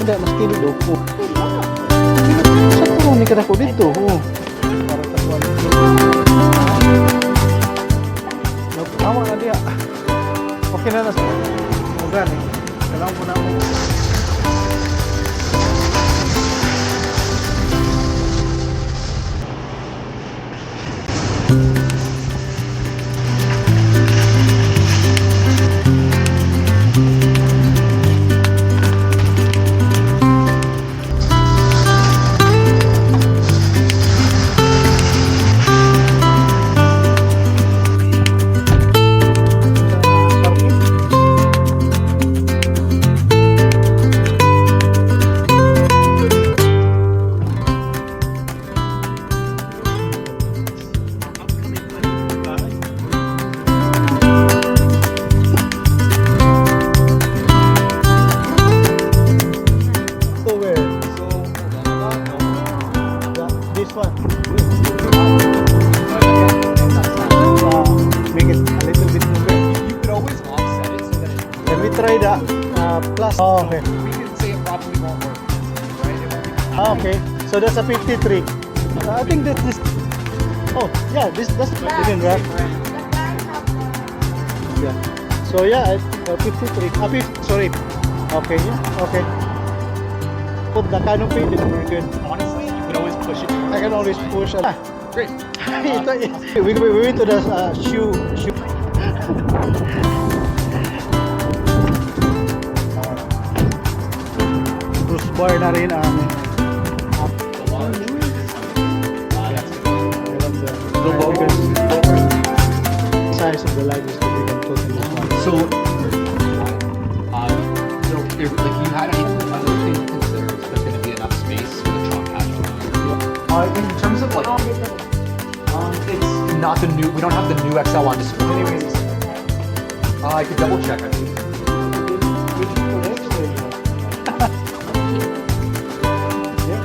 Hindi, mas kini do. Sa tulong ni kada ko dito. Para takuan dito. Nagtawa na dia. Okay na nas. Ugan eh. Kailangan ko na mo. Try that plus. Oh, okay. We can say it probably won't work, right? It won't be Okay. So that's a 53. I think that's this. Oh, yeah. That's even right. Yeah. So yeah, 53. Sorry. Okay. Yeah. Okay. Put the kind of paint in. We're good. Honestly, you can always push it. I can always push. Great. We went to the shoe. Bar na rin ang The logo. Size of the luggage that we can put in this one. So if like you had another thing to consider is there's going to be enough space for the trunk hatch. In terms of like, it's not the new. We don't have the new XL on display. Anyways, I could double check. I think. Yeah,